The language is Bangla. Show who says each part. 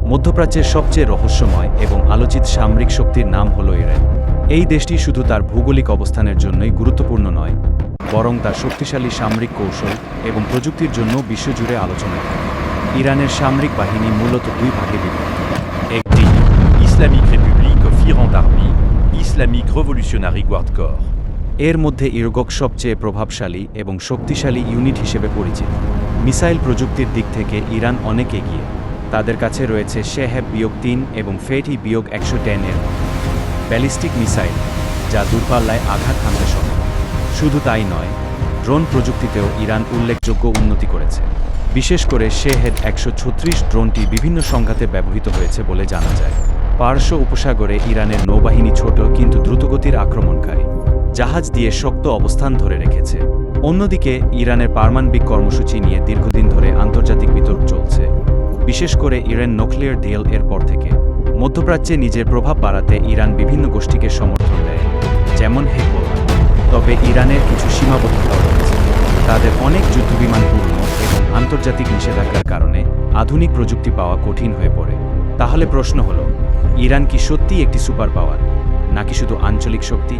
Speaker 1: মধ্যপ্রাচ্যের সবচেয়ে রহস্যময় এবং আলোচিত সামরিক শক্তির নাম হল ইরান। এই দেশটি শুধু তার ভৌগোলিক অবস্থানের জন্যই গুরুত্বপূর্ণ নয়, বরং তার শক্তিশালী সামরিক কৌশল এবং প্রযুক্তির জন্য বিশ্বজুড়ে আলোচনায় থাকে। ইরানের সামরিক বাহিনী মূলত দুই ভাগে বিভক্ত।
Speaker 2: একটি Islamic republic of Iran army, Islamic revolutionary guard corps.
Speaker 1: এর মধ্যে ইরগক সবচেয়ে প্রভাবশালী এবং শক্তিশালী ইউনিট হিসেবে পরিচিত। মিসাইল প্রযুক্তির দিক থেকে ইরান অনেক এগিয়ে। তাদের কাছে রয়েছে শেহেব-3 এবং ফেটি-110 এর ব্যালিস্টিক মিসাইল, যা দূরপাল্লায় আঘাত হানতে সক্ষম। শুধু তাই নয়, ড্রোন প্রযুক্তিতেও ইরান উল্লেখযোগ্য উন্নতি করেছে। বিশেষ করে শেহেদ-136 ড্রোনটি বিভিন্ন সংঘাতে ব্যবহৃত হয়েছে বলে জানা যায়। পারস্য উপসাগরে ইরানের নৌবাহিনী ছোট কিন্তু দ্রুতগতির আক্রমণকারী, জাহাজ দিয়ে শক্ত অবস্থান ধরে রেখেছে। অন্যদিকে ইরানের পারমাণবিক কর্মসূচি নিয়ে দীর্ঘদিন ধরে আন্তর্জাতিক বিতর্ক চলছে, বিশেষ করে ইরান নিউক্লিয়ার ডিল এর পর থেকে। মধ্যপ্রাচ্যে নিজের প্রভাব বাড়াতে ইরান বিভিন্ন গোষ্ঠীকে সমর্থন দেয়, যেমন হেজবোল্লাহ। তবে ইরানের কিছু সীমাবদ্ধতাও রয়েছে। তাদের অনেক যুদ্ধবিমান পুরনো এবং আন্তর্জাতিক নিষেধাজ্ঞার কারণে আধুনিক প্রযুক্তি পাওয়া কঠিন হয়ে পড়ে। তাহলে প্রশ্ন হলো, ইরান কি সত্যিই একটি সুপার পাওয়ার, নাকি শুধু আঞ্চলিক শক্তি?